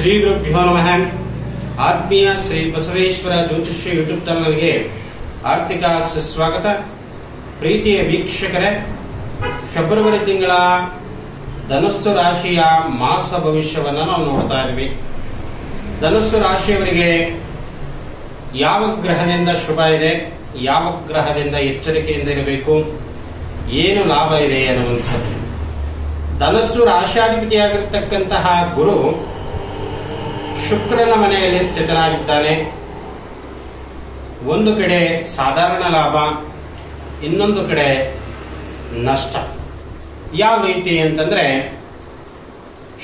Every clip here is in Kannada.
ಶ್ರೀ ಗುರುಭ್ಯೋ ನಮಃ. ಆತ್ಮೀಯ ಶ್ರೀ ಬಸವೇಶ್ವರ ಜ್ಯೋತಿಷ್ಯ ಯೂಟ್ಯೂಬ್ ಚಾನಲ್ಗೆ ಆರ್ಥಿಕ ಸುಸ್ವಾಗತ. ಪ್ರೀತಿಯ ವೀಕ್ಷಕರೇ, ಫೆಬ್ರವರಿ ತಿಂಗಳ ಧನುಸ್ಸು ರಾಶಿಯ ಮಾಸ ಭವಿಷ್ಯವನ್ನು ನಾವು ನೋಡ್ತಾ ಇದ್ವಿ. ಧನುಸ್ಸು ರಾಶಿಯವರಿಗೆ ಯಾವ ಗ್ರಹದಿಂದ ಶುಭ ಇದೆ, ಯಾವ ಗ್ರಹದಿಂದ ಎಚ್ಚರಿಕೆಯಿಂದ ಇರಬೇಕು, ಏನು ಲಾಭ ಇದೆ ಅನ್ನುವಂಥದ್ದು. ಧನಸ್ಸು ರಾಶಾಧಿಪತಿಯಾಗಿರ್ತಕ್ಕಂತಹ ಗುರು ಶುಕ್ರನ ಮನೆಯಲ್ಲಿ ಸ್ಥಿತನಾಗಿದ್ದಾನೆ. ಒಂದು ಕಡೆ ಸಾಧಾರಣ ಲಾಭ, ಇನ್ನೊಂದು ಕಡೆ ನಷ್ಟ. ಯಾವ ರೀತಿ ಅಂತಂದ್ರೆ,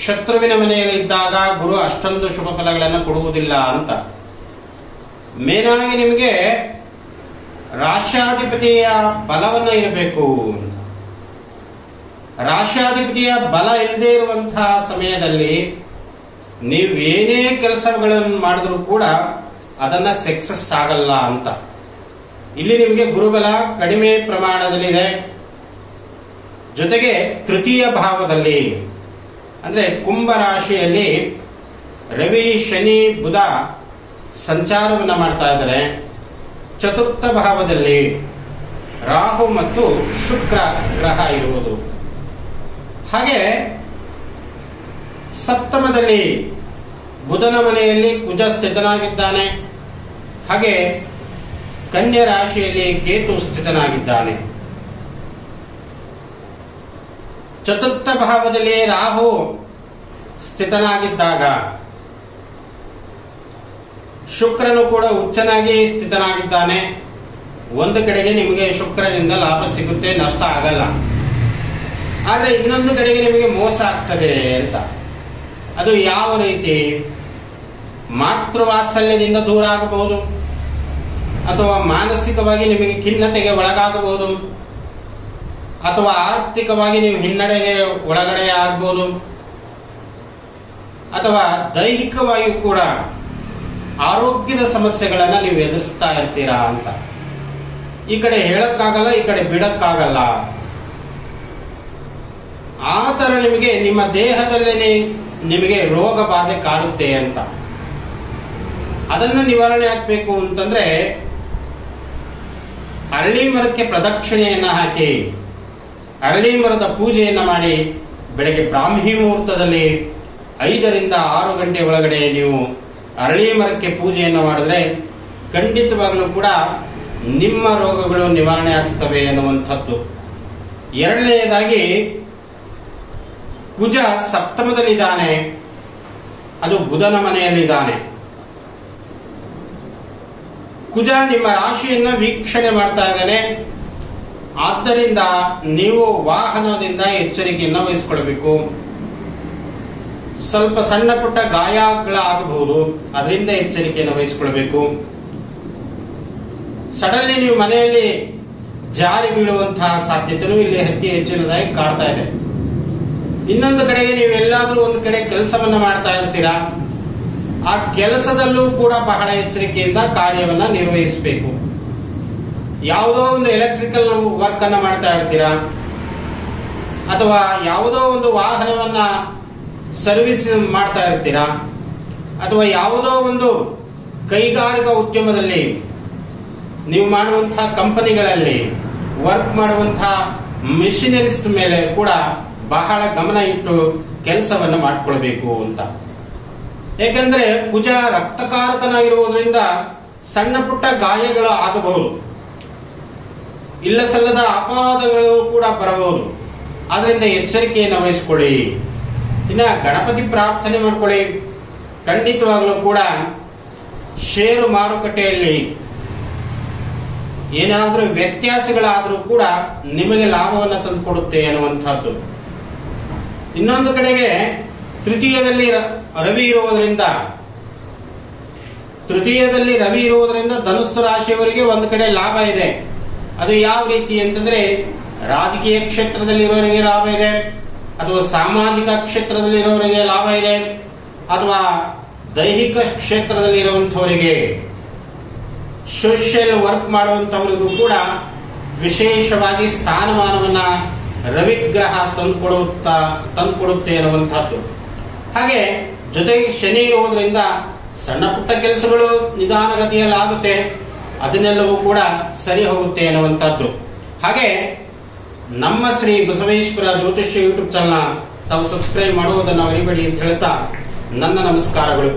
ಶತ್ರುವಿನ ಮನೆಯಲ್ಲಿ ಇದ್ದಾಗ ಗುರು ಅಷ್ಟೊಂದು ಶುಭ ಫಲಗಳನ್ನು ಕೊಡುವುದಿಲ್ಲ ಅಂತ. ಮೇಲಾಗಿ ನಿಮಗೆ ರಾಶಾಧಿಪತಿಯ ಬಲವನ್ನ ಇರಬೇಕು. ರಾಶಾಧಿಪತಿಯ ಬಲ ಇಲ್ಲದೆ ಇರುವಂತಹ ಸಮಯದಲ್ಲಿ ನೀವು ಏನೇ ಕೆಲಸಗಳನ್ನು ಮಾಡಿದ್ರೂ ಕೂಡ ಅದನ್ನ ಸಕ್ಸಸ್ ಆಗಲ್ಲ ಅಂತ. ಇಲ್ಲಿ ನಿಮಗೆ ಗುರುಬಲ ಕಡಿಮೆ ಪ್ರಮಾಣದಲ್ಲಿದೆ. ಜೊತೆಗೆ ತೃತೀಯ ಭಾವದಲ್ಲಿ ಅಂದ್ರೆ ಕುಂಭ ರಾಶಿಯಲ್ಲಿ ರವಿ, ಶನಿ, ಬುಧ ಸಂಚಾರವನ್ನ ಮಾಡ್ತಾ ಇದ್ದಾರೆ. ಚತುರ್ಥ ಭಾವದಲ್ಲಿ ರಾಹು ಮತ್ತು ಶುಕ್ರ ಗ್ರಹ ಇರುವುದು. ಹಾಗೆ ಸಪ್ತಮದಲ್ಲಿ ಬುಧನ ಮನೆಯಲ್ಲಿ ಕುಜ ಸ್ಥಿತನಾಗಿದ್ದಾನೆ. ಹಾಗೆ ಕನ್ಯಾ ರಾಶಿಯಲ್ಲಿ ಕೇತು ಸ್ಥಿತನಾಗಿದ್ದಾನೆ. ಚತುರ್ಥ ಭಾವದಲ್ಲಿ ರಾಹು ಸ್ಥಿತನಾಗಿದ್ದಾಗ ಶುಕ್ರನು ಕೂಡ ಉಚ್ಚನಾಗಿ ಸ್ಥಿತನಾಗಿದ್ದಾನೆ. ಒಂದು ಕಡೆಗೆ ನಿಮಗೆ ಶುಕ್ರನಿಂದ ಲಾಭ ಸಿಗುತ್ತೆ, ನಷ್ಟ ಆಗಲ್ಲ. ಆದ್ರೆ ಇನ್ನೊಂದು ಕಡೆಗೆ ನಿಮಗೆ ಮೋಸ ಆಗ್ತದೆ ಅಂತ. ಅದು ಯಾವ ರೀತಿ? ಮಾತೃವಾತ್ಸಲ್ಯದಿಂದ ದೂರ ಆಗಬಹುದು, ಅಥವಾ ಮಾನಸಿಕವಾಗಿ ನಿಮಗೆ ಖಿನ್ನತೆಗೆ ಒಳಗಾಗಬಹುದು, ಅಥವಾ ಆರ್ಥಿಕವಾಗಿ ನೀವು ಹಿನ್ನಡೆಗೆ ಒಳಗಡೆ ಆಗಬಹುದು, ಅಥವಾ ದೈಹಿಕವಾಗಿಯೂ ಕೂಡ ಆರೋಗ್ಯದ ಸಮಸ್ಯೆಗಳನ್ನ ನೀವು ಎದುರಿಸ್ತಾ ಇರ್ತೀರಾ ಅಂತ. ಈ ಕಡೆ ಹೇಳಕ್ಕಾಗಲ್ಲ, ಈ ಕಡೆ ಬಿಡಕ್ಕಾಗಲ್ಲ. ಆ ತರ ನಿಮಗೆ ನಿಮ್ಮ ದೇಹದಲ್ಲೇ ನಿಮಗೆ ರೋಗ ಬಾಧೆ ಕಾಡುತ್ತೆ ಅಂತ. ಅದನ್ನ ನಿವಾರಣೆ ಆಗ್ಬೇಕು ಅಂತಂದ್ರೆ ಅರಳಿ ಮರಕ್ಕೆ ಪ್ರದಕ್ಷಿಣೆಯನ್ನ ಹಾಕಿ, ಅರಳಿ ಮರದ ಪೂಜೆಯನ್ನ ಮಾಡಿ, ಬೆಳಗ್ಗೆ ಬ್ರಾಹ್ಮಿ ಮುಹೂರ್ತದಲ್ಲಿ 5 ರಿಂದ 6 ಗಂಟೆ ಒಳಗಡೆ ನೀವು ಅರಳಿ ಮರಕ್ಕೆ ಪೂಜೆಯನ್ನು ಮಾಡಿದ್ರೆ ಖಂಡಿತವಾಗ್ಲೂ ಕೂಡ ನಿಮ್ಮ ರೋಗಗಳು ನಿವಾರಣೆ ಆಗ್ತವೆ ಅನ್ನುವಂಥದ್ದು. ಎರಡನೆಯದಾಗಿ, ಕುಜ ಸಪ್ತಮದಲ್ಲಿದ್ದಾನೆ, ಅದು ಬುಧನ ಮನೆಯಲ್ಲಿದ್ದಾನೆ. ಕುಜ ನಿಮ್ಮ ರಾಶಿಯನ್ನ ವೀಕ್ಷಣೆ ಮಾಡ್ತಾ ಇದ್ದಾನೆ. ಆದ್ದರಿಂದ ನೀವು ವಾಹನದಿಂದ ಎಚ್ಚರಿಕೆಯನ್ನು ವಹಿಸಿಕೊಳ್ಬೇಕು. ಸ್ವಲ್ಪ ಸಣ್ಣ ಪುಟ್ಟ ಗಾಯಗಳಾಗಬಹುದು, ಅದರಿಂದ ಎಚ್ಚರಿಕೆಯನ್ನು ವಹಿಸಿಕೊಳ್ಬೇಕು. ಸಡನ್ಲಿ ನೀವು ಮನೆಯಲ್ಲಿ ಜಾರಿ ಬೀಳುವಂತಹ ಸಾಧ್ಯತೆಯೂ ಇಲ್ಲಿ ಅತಿ ಹೆಚ್ಚಿನದಾಗಿ ಕಾಡ್ತಾ ಇದೆ. ಇನ್ನೊಂದು ಕಡೆಗೆ ನೀವು ಎಲ್ಲಾದ್ರೂ ಒಂದು ಕಡೆ ಕೆಲಸವನ್ನ ಮಾಡ್ತಾ ಇರ್ತೀರಾ, ಆ ಕೆಲಸದಲ್ಲೂ ಕೂಡ ಬಹಳ ಎಚ್ಚರಿಕೆಯಿಂದ ಕಾರ್ಯವನ್ನ ನಿರ್ವಹಿಸಬೇಕು. ಯಾವುದೋ ಒಂದು ಎಲೆಕ್ಟ್ರಿಕಲ್ ವರ್ಕ್ ಅನ್ನ ಮಾಡ್ತಾ ಇರ್ತೀರಾ, ಅಥವಾ ಯಾವುದೋ ಒಂದು ವಾಹನವನ್ನ ಸರ್ವಿಸ್ ಮಾಡ್ತಾ ಇರ್ತೀರಾ, ಅಥವಾ ಯಾವುದೋ ಒಂದು ಕೈಗಾರಿಕಾ ಉದ್ಯಮದಲ್ಲಿ ನೀವು ಮಾಡುವಂತಹ ಕಂಪನಿಗಳಲ್ಲಿ ವರ್ಕ್ ಮಾಡುವಂತಹ ಮಿಷಿನರೀಸ್ ಮೇಲೆ ಕೂಡ ಬಹಳ ಗಮನ ಇಟ್ಟು ಕೆಲಸವನ್ನು ಮಾಡಿಕೊಳ್ಬೇಕು ಅಂತ. ಏಕೆಂದ್ರೆ ಕುಜ ರಕ್ತಕಾರಕನಾಗಿರುವುದರಿಂದ ಸಣ್ಣ ಪುಟ್ಟ ಗಾಯಗಳು ಆಗಬಹುದು, ಇಲ್ಲ ಸಲ್ಲದ ಅಪವಾದಗಳು ಕೂಡ ಬರಬಹುದು. ಆದ್ರಿಂದ ಎಚ್ಚರಿಕೆಯನ್ನು ವಹಿಸಿಕೊಳ್ಳಿ. ಇನ್ನ ಗಣಪತಿ ಪ್ರಾರ್ಥನೆ ಮಾಡ್ಕೊಳ್ಳಿ. ಖಂಡಿತವಾಗ್ಲೂ ಕೂಡ ಷೇರು ಮಾರುಕಟ್ಟೆಯಲ್ಲಿ ಏನಾದ್ರೂ ವ್ಯತ್ಯಾಸಗಳಾದ್ರೂ ಕೂಡ ನಿಮಗೆ ಲಾಭವನ್ನು ತಂದುಕೊಡುತ್ತೆ ಅನ್ನುವಂಥದ್ದು. ಇನ್ನೊಂದು ಕಡೆಗೆ ತೃತೀಯದಲ್ಲಿ ರವಿ ಇರುವುದರಿಂದ ಧನುಸ್ಸು ರಾಶಿಯವರಿಗೆ ಒಂದು ಕಡೆ ಲಾಭ ಇದೆ. ಅದು ಯಾವ ರೀತಿ ಅಂತಂದ್ರೆ, ರಾಜಕೀಯ ಕ್ಷೇತ್ರದಲ್ಲಿರೋರಿಗೆ ಲಾಭ ಇದೆ, ಅಥವಾ ಸಾಮಾಜಿಕ ಕ್ಷೇತ್ರದಲ್ಲಿರೋರಿಗೆ ಲಾಭ ಇದೆ, ಅಥವಾ ದೈಹಿಕ ಕ್ಷೇತ್ರದಲ್ಲಿರುವಂತವರಿಗೆ, ಸೋಷಿಯಲ್ ವರ್ಕ್ ಮಾಡುವಂತವರಿಗೂ ಕೂಡ ವಿಶೇಷವಾಗಿ ಸ್ಥಾನಮಾನವನ್ನ ರವಿಗ್ರಹ ತಂದುಕೊಡುತ್ತೆ ಅನ್ನುವಂಥದ್ದು. ಹಾಗೆ ಜೊತೆಗೆ ಶನಿ ಇರುವುದರಿಂದ ಸಣ್ಣ ಪುಟ್ಟ ಕೆಲಸಗಳು ನಿಧಾನಗತಿಯಲ್ಲಿ ಆಗುತ್ತೆ, ಅದನ್ನೆಲ್ಲವೂ ಕೂಡ ಸರಿ ಹೋಗುತ್ತೆ ಅನ್ನುವಂಥದ್ದು. ಹಾಗೆ ನಮ್ಮ ಶ್ರೀ ಬಸವೇಶ್ವರ ಜ್ಯೋತಿಷ್ಯ ಯೂಟ್ಯೂಬ್ ಚಾನಲ್ ತಾವು ಸಬ್ಸ್ಕ್ರೈಬ್ ಮಾಡುವುದನ್ನು ಮರಿಬೇಡಿ ಅಂತ ಹೇಳ್ತಾ ನನ್ನ ನಮಸ್ಕಾರಗಳು.